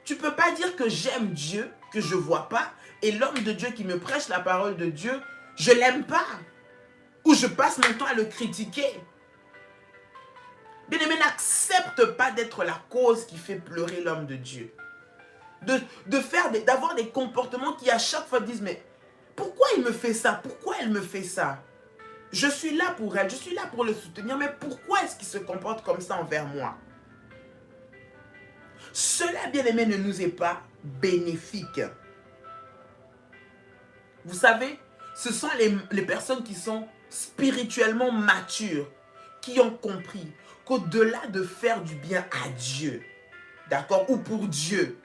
Tu ne peux pas dire que j'aime Dieu, que je ne vois pas, et l'homme de Dieu qui me prêche la parole de Dieu, je ne l'aime pas. Ou je passe mon temps à le critiquer. Bien-aimé, n'accepte pas d'être la cause qui fait pleurer l'homme de Dieu. D'avoir des comportements qui à chaque fois disent, mais pourquoi il me fait ça? Pourquoi elle me fait ça? Je suis là pour elle, je suis là pour le soutenir, mais pourquoi est-ce qu'il se comporte comme ça envers moi? Cela, bien-aimé, ne nous est pas bénéfique. Vous savez, ce sont les personnes qui sont spirituellement matures, qui ont compris qu'au-delà de faire du bien à Dieu, d'accord, ou pour Dieu,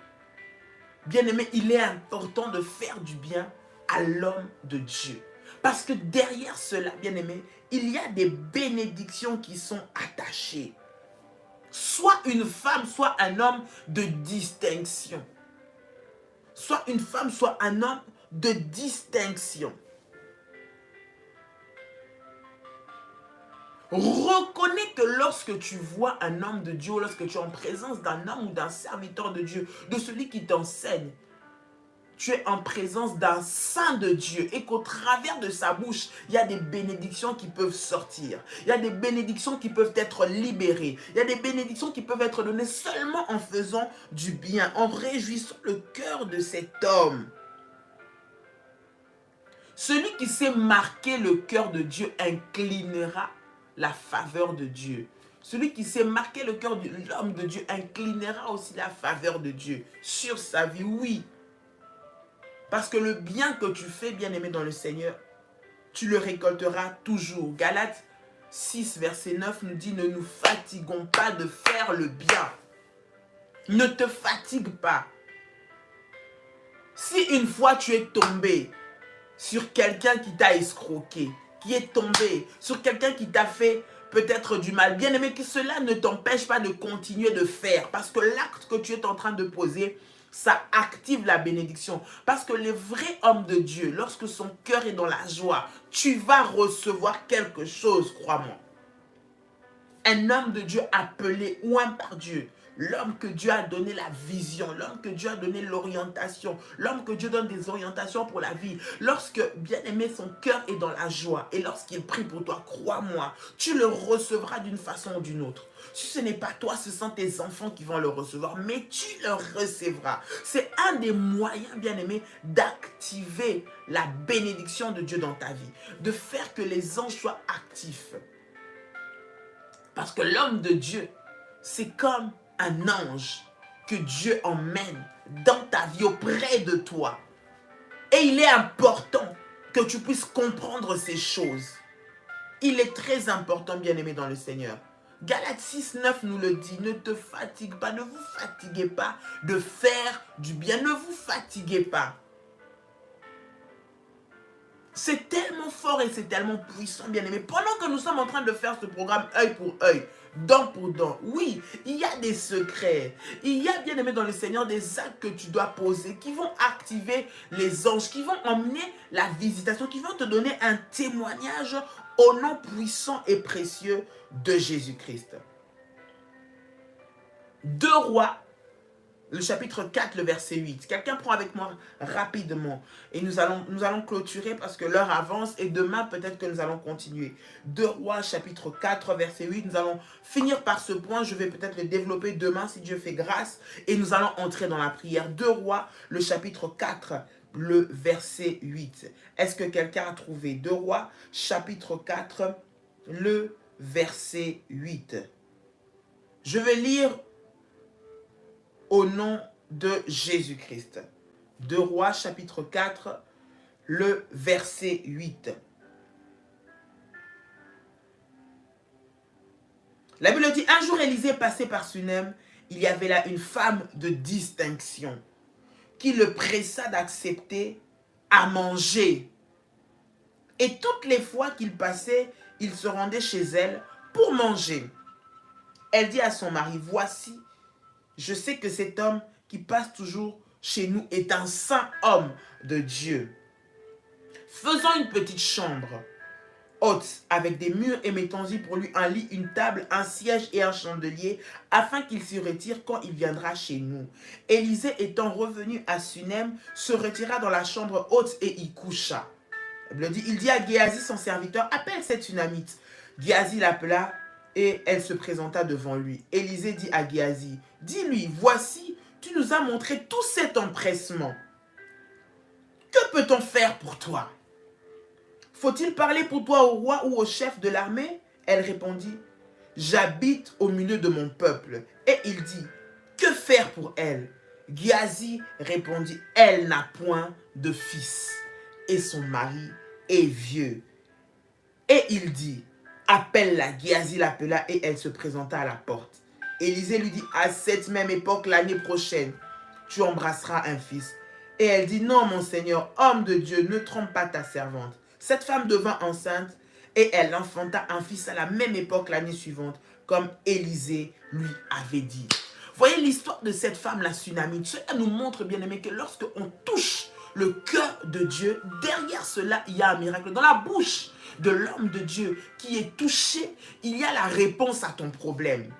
bien-aimé, il est important de faire du bien à l'homme de Dieu. Parce que derrière cela, bien-aimé, il y a des bénédictions qui sont attachées. Soit une femme, soit un homme de distinction. Soit une femme, soit un homme de distinction. Reconnais que lorsque tu vois un homme de Dieu, lorsque tu es en présence d'un homme ou d'un serviteur de Dieu, de celui qui t'enseigne, tu es en présence d'un saint de Dieu et qu'au travers de sa bouche, il y a des bénédictions qui peuvent sortir. Il y a des bénédictions qui peuvent être libérées. Il y a des bénédictions qui peuvent être données seulement en faisant du bien, en réjouissant le cœur de cet homme. Celui qui sait marquer le cœur de Dieu inclinera la faveur de Dieu. Celui qui sait marquer le cœur de l'homme de Dieu inclinera aussi la faveur de Dieu sur sa vie, oui. Parce que le bien que tu fais, bien-aimé dans le Seigneur, tu le récolteras toujours. Galates 6, verset 9 nous dit, ne nous fatiguons pas de faire le bien. Ne te fatigue pas. Si une fois tu es tombé sur quelqu'un qui t'a escroqué, qui est tombé sur quelqu'un qui t'a fait peut-être du mal, bien aimé, que cela ne t'empêche pas de continuer de faire. Parce que l'acte que tu es en train de poser, ça active la bénédiction. Parce que les vrais hommes de Dieu, lorsque son cœur est dans la joie, tu vas recevoir quelque chose, crois-moi. Un homme de Dieu appelé oint par Dieu, l'homme que Dieu a donné la vision, l'homme que Dieu a donné l'orientation, l'homme que Dieu donne des orientations pour la vie. Lorsque, bien aimé, son cœur est dans la joie et lorsqu'il prie pour toi, crois-moi, tu le recevras d'une façon ou d'une autre. Si ce n'est pas toi, ce sont tes enfants qui vont le recevoir, mais tu le recevras. C'est un des moyens, bien aimé, d'activer la bénédiction de Dieu dans ta vie, de faire que les anges soient actifs. Parce que l'homme de Dieu, c'est comme un ange que Dieu emmène dans ta vie auprès de toi. Et il est important que tu puisses comprendre ces choses. Il est très important, bien-aimé dans le Seigneur. Galates 6, 9 nous le dit, ne te fatigue pas, ne vous fatiguez pas de faire du bien, ne vous fatiguez pas. C'est tellement fort et c'est tellement puissant, bien-aimé. Pendant que nous sommes en train de faire ce programme œil pour œil, dent pour dent, oui, il y a des secrets. Il y a, bien-aimé dans le Seigneur, des actes que tu dois poser qui vont activer les anges, qui vont emmener la visitation, qui vont te donner un témoignage au nom puissant et précieux de Jésus-Christ. 2 Rois, le chapitre 4, le verset 8. Quelqu'un prend avec moi rapidement. Et nous allons clôturer parce que l'heure avance et demain peut-être que nous allons continuer. 2 Rois, chapitre 4, verset 8. Nous allons finir par ce point. Je vais peut-être le développer demain si Dieu fait grâce. Et nous allons entrer dans la prière. 2 Rois, le chapitre 4, le verset 8. Est-ce que quelqu'un a trouvé? 2 Rois, chapitre 4, le verset 8. Je vais lire au nom de Jésus-Christ. 2 Rois, chapitre 4, le verset 8. La Bible dit, un jour Élisée passait par Sunem, il y avait là une femme de distinction qui le pressa d'accepter à manger. Et toutes les fois qu'il passait, il se rendait chez elle pour manger. Elle dit à son mari, voici, je sais que cet homme qui passe toujours chez nous est un saint homme de Dieu. Faisons une petite chambre haute avec des murs et mettons-y pour lui un lit, une table, un siège et un chandelier afin qu'il s'y retire quand il viendra chez nous. Élisée étant revenu à Sunem, se retira dans la chambre haute et y coucha. Il dit à Géasi son serviteur, appelle cette Sunamite. Géasi l'appela et elle se présenta devant lui. Élisée dit à Géasi, dis-lui, voici, tu nous as montré tout cet empressement. Que peut-on faire pour toi? Faut-il parler pour toi au roi ou au chef de l'armée? Elle répondit, j'habite au milieu de mon peuple. Et il dit, que faire pour elle? Géasi répondit, elle n'a point de fils et son mari est vieux. Et il dit, appelle-la. Géasi l'appela et elle se présenta à la porte. Élisée lui dit, à cette même époque, l'année prochaine, tu embrasseras un fils. Et elle dit, non, mon Seigneur, homme de Dieu, ne trompe pas ta servante. Cette femme devint enceinte et elle enfanta un fils à la même époque l'année suivante, comme Élisée lui avait dit. Voyez l'histoire de cette femme, la Sunamite. Cela nous montre, bien aimé, que lorsque on touche le cœur de Dieu, derrière cela, il y a un miracle. Dans la bouche de l'homme de Dieu qui est touché, il y a la réponse à ton problème.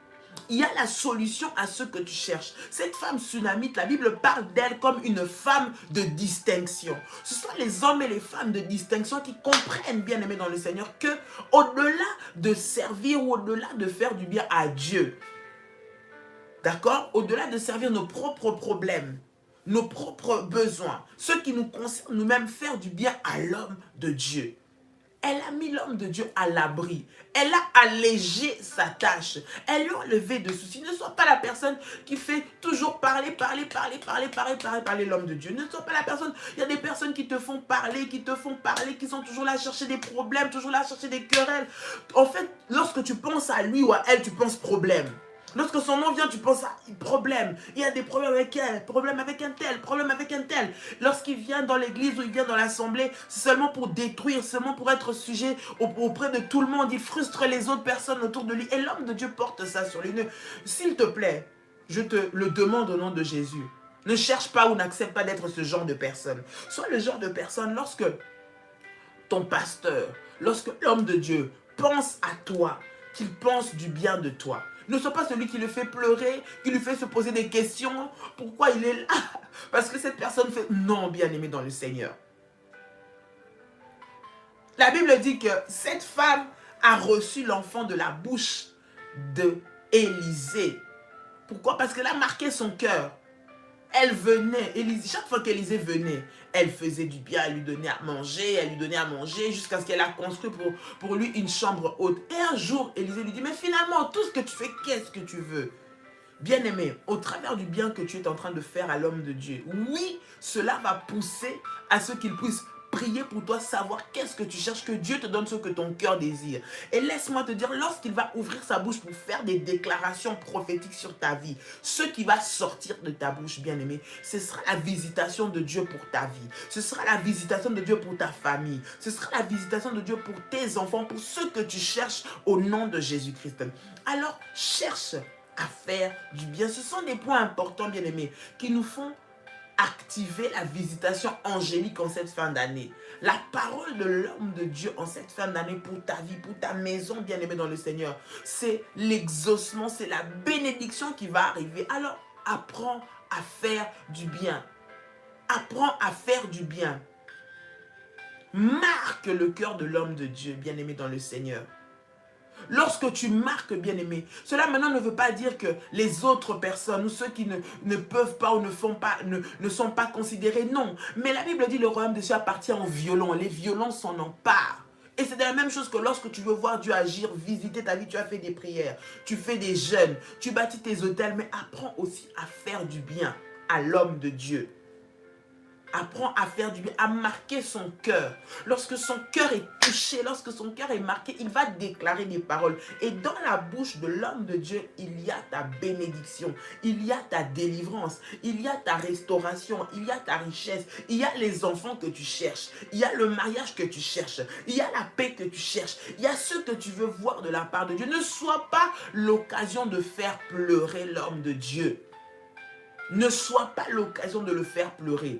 Il y a la solution à ce que tu cherches. Cette femme Sunamite, la Bible parle d'elle comme une femme de distinction. Ce sont les hommes et les femmes de distinction qui comprennent, bien aimés dans le Seigneur, que au-delà de servir ou au-delà de faire du bien à Dieu, d'accord, au-delà de servir nos propres problèmes, nos propres besoins, ce qui nous concerne nous-mêmes, faire du bien à l'homme de Dieu. Elle a mis l'homme de Dieu à l'abri. Elle a allégé sa tâche. Elle lui a enlevé de soucis. Ne sois pas la personne qui fait toujours parler l'homme de Dieu. Ne sois pas la personne. Il y a des personnes qui te font parler, qui qui sont toujours là à chercher des problèmes, toujours là à chercher des querelles. En fait, lorsque tu penses à lui ou à elle, tu penses problème. Lorsque son nom vient, tu penses à problème. Il y a des problèmes avec elle, problème avec un tel, problème avec un tel. Lorsqu'il vient dans l'église ou il vient dans l'assemblée, c'est seulement pour détruire, seulement pour être sujet auprès de tout le monde. Il frustre les autres personnes autour de lui. Et l'homme de Dieu porte ça sur lui. S'il te plaît, je te le demande au nom de Jésus. Ne cherche pas ou n'accepte pas d'être ce genre de personne. Sois le genre de personne lorsque ton pasteur, lorsque l'homme de Dieu pense à toi, qu'il pense du bien de toi. Ne sois pas celui qui le fait pleurer, qui lui fait se poser des questions. Pourquoi il est là? Parce que cette personne fait... Non, bien-aimé dans le Seigneur. La Bible dit que cette femme a reçu l'enfant de la bouche de Élisée. Pourquoi? Parce qu'elle a marqué son cœur. Elle venait, chaque fois qu'Élisée venait, elle faisait du bien, elle lui donnait à manger, jusqu'à ce qu'elle a construit pour lui une chambre haute. Et un jour, Élisée lui dit, mais finalement, tout ce que tu fais, qu'est-ce que tu veux? Bien-aimé, au travers du bien que tu es en train de faire à l'homme de Dieu, oui, cela va pousser à ce qu'il puisse prier pour toi, savoir qu'est-ce que tu cherches, que Dieu te donne ce que ton cœur désire. Et laisse-moi te dire, lorsqu'il va ouvrir sa bouche pour faire des déclarations prophétiques sur ta vie, ce qui va sortir de ta bouche, bien-aimé, ce sera la visitation de Dieu pour ta vie. Ce sera la visitation de Dieu pour ta famille. Ce sera la visitation de Dieu pour tes enfants, pour ce que tu cherches au nom de Jésus-Christ. Alors, cherche à faire du bien. Ce sont des points importants, bien-aimés, qui nous font activer la visitation angélique en cette fin d'année. La parole de l'homme de Dieu en cette fin d'année pour ta vie, pour ta maison, bien-aimée dans le Seigneur, c'est l'exaucement, c'est la bénédiction qui va arriver. Alors, apprends à faire du bien. Apprends à faire du bien. Marque le cœur de l'homme de Dieu, bien-aimé dans le Seigneur. Lorsque tu marques, bien-aimé, cela maintenant ne veut pas dire que les autres personnes ou ceux qui ne peuvent pas ou ne sont pas considérés, non. Mais la Bible dit le royaume de Dieu appartient aux violents. Les violents s'en emparent. Et c'est la même chose que lorsque tu veux voir Dieu agir, visiter ta vie, tu as fait des prières, tu fais des jeûnes, tu bâtis tes hôtels, mais apprends aussi à faire du bien à l'homme de Dieu. Apprends à faire du bien, à marquer son cœur. Lorsque son cœur est touché, lorsque son cœur est marqué, il va déclarer des paroles. Et dans la bouche de l'homme de Dieu, il y a ta bénédiction, il y a ta délivrance, il y a ta restauration, il y a ta richesse, il y a les enfants que tu cherches, il y a le mariage que tu cherches, il y a la paix que tu cherches, il y a ce que tu veux voir de la part de Dieu. Ne sois pas l'occasion de faire pleurer l'homme de Dieu. Ne sois pas l'occasion de le faire pleurer.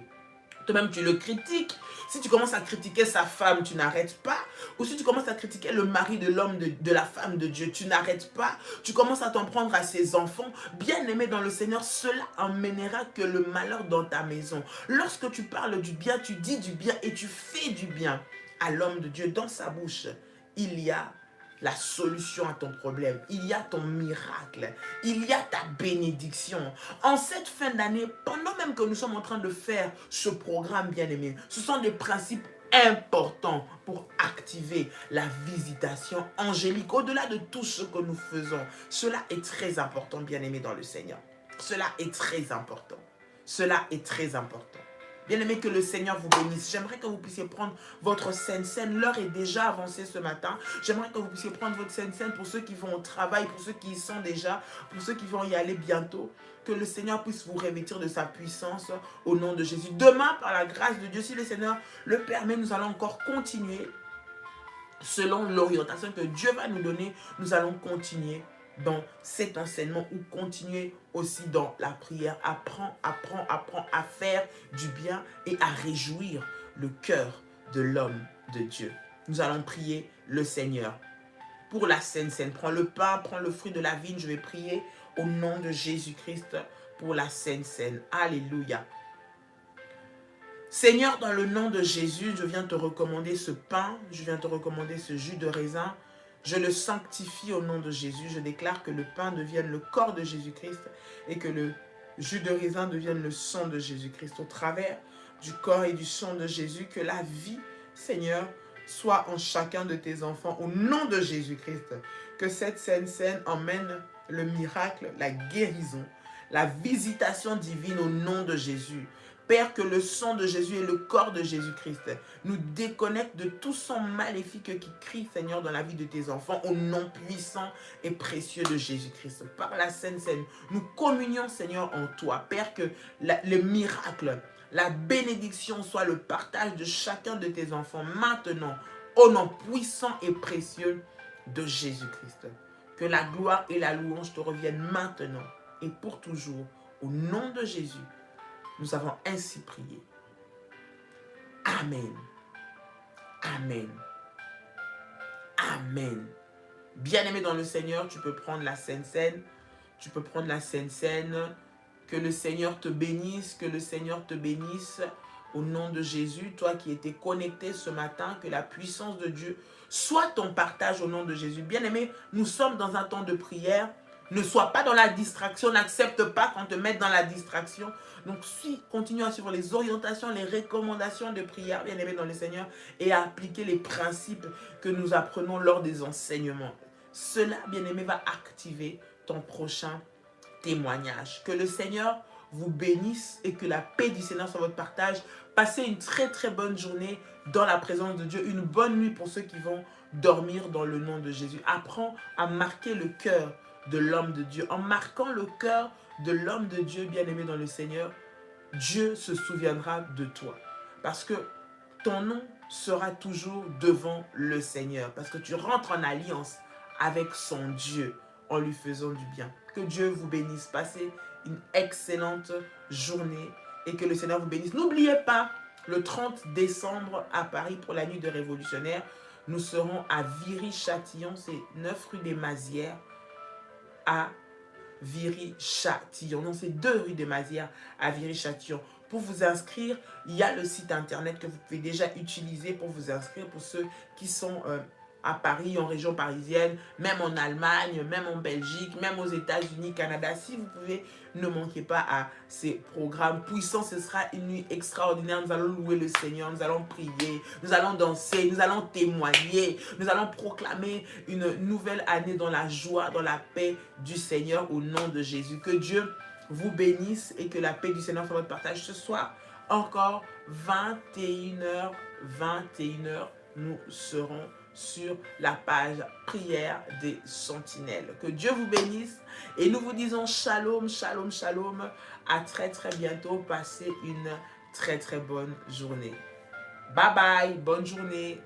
Toi-même, tu le critiques. Si tu commences à critiquer sa femme, tu n'arrêtes pas. Ou si tu commences à critiquer le mari de l'homme, de la femme de Dieu, tu n'arrêtes pas. Tu commences à t'en prendre à ses enfants. Bien-aimés dans le Seigneur, cela emmènera que le malheur dans ta maison. Lorsque tu parles du bien, tu dis du bien et tu fais du bien à l'homme de Dieu. Dans sa bouche, il y a la solution à ton problème. Il y a ton miracle. Il y a ta bénédiction. En cette fin d'année, pendant même que nous sommes en train de faire ce programme bien-aimé, ce sont des principes importants pour activer la visitation angélique. Au-delà de tout ce que nous faisons, cela est très important, bien-aimé dans le Seigneur. Cela est très important. Cela est très important. Bien-aimé, que le Seigneur vous bénisse. J'aimerais que vous puissiez prendre votre Sainte Seine. L'heure est déjà avancée ce matin. J'aimerais que vous puissiez prendre votre Sainte Seine pour ceux qui vont au travail, pour ceux qui y sont déjà, pour ceux qui vont y aller bientôt. Que le Seigneur puisse vous revêtir de sa puissance au nom de Jésus. Demain, par la grâce de Dieu, si le Seigneur le permet, nous allons encore continuer selon l'orientation que Dieu va nous donner. Nous allons continuer dans cet enseignement ou continuer aussi dans la prière. Apprends à faire du bien et à réjouir le cœur de l'homme de Dieu. Nous allons prier le Seigneur pour la Sainte Seine. Prends le pain, prends le fruit de la vigne. Je vais prier au nom de Jésus-Christ pour la Sainte Seine. Alléluia. Seigneur, dans le nom de Jésus, je viens te recommander ce pain, je viens te recommander ce jus de raisin. Je le sanctifie au nom de Jésus. Je déclare que le pain devienne le corps de Jésus-Christ et que le jus de raisin devienne le sang de Jésus-Christ. Au travers du corps et du sang de Jésus, que la vie, Seigneur, soit en chacun de tes enfants au nom de Jésus-Christ. Que cette Sainte Seine emmène le miracle, la guérison, la visitation divine au nom de Jésus. Père, que le sang de Jésus et le corps de Jésus-Christ nous déconnectent de tout sang maléfique qui crie, Seigneur, dans la vie de tes enfants, au nom puissant et précieux de Jésus-Christ. Par la Sainte Seine, nous communions, Seigneur, en toi. Père, que le miracle, la bénédiction soit le partage de chacun de tes enfants maintenant, au nom puissant et précieux de Jésus-Christ. Que la gloire et la louange te reviennent maintenant et pour toujours, au nom de Jésus. Nous avons ainsi prié. Amen. Amen. Amen. Bien-aimé dans le Seigneur, tu peux prendre la Sainte Seine. Tu peux prendre la Sainte Seine. Que le Seigneur te bénisse. Que le Seigneur te bénisse. Au nom de Jésus, toi qui étais connecté ce matin, que la puissance de Dieu soit ton partage au nom de Jésus. Bien-aimé, nous sommes dans un temps de prière. Ne sois pas dans la distraction, n'accepte pas qu'on te mette dans la distraction. Donc, continue à suivre les orientations, les recommandations de prière, bien-aimé dans le Seigneur, et à appliquer les principes que nous apprenons lors des enseignements. Cela, bien-aimé, va activer ton prochain témoignage. Que le Seigneur vous bénisse et que la paix du Seigneur soit votre partage. Passez une très très bonne journée dans la présence de Dieu. Une bonne nuit pour ceux qui vont dormir dans le nom de Jésus. Apprends à marquer le cœur de l'homme de Dieu. En marquant le cœur de l'homme de Dieu, bien-aimé dans le Seigneur, Dieu se souviendra de toi. Parce que ton nom sera toujours devant le Seigneur. Parce que tu rentres en alliance avec son Dieu en lui faisant du bien. Que Dieu vous bénisse. Passez une excellente journée et que le Seigneur vous bénisse. N'oubliez pas, le 30 décembre à Paris pour la nuit de Révolutionnaire, nous serons à Viry-Châtillon, c'est 9 rue des Mazières, à Viry-Châtillon. Non, c'est 2 rue des Mazières à Viry-Châtillon. Pour vous inscrire, il y a le site internet que vous pouvez déjà utiliser pour vous inscrire pour ceux qui sont à Paris, en région parisienne, même en Allemagne, même en Belgique, même aux États-Unis, Canada. Si vous pouvez, ne manquez pas à ces programmes puissants. Ce sera une nuit extraordinaire. Nous allons louer le Seigneur, nous allons prier, nous allons danser, nous allons témoigner, nous allons proclamer une nouvelle année dans la joie, dans la paix du Seigneur au nom de Jésus. Que Dieu vous bénisse et que la paix du Seigneur soit votre partage ce soir. Encore 21h, nous serons sur la page prière des sentinelles. Que Dieu vous bénisse et nous vous disons shalom, shalom, shalom. À très très bientôt. Passez une très très bonne journée. Bye bye, bonne journée.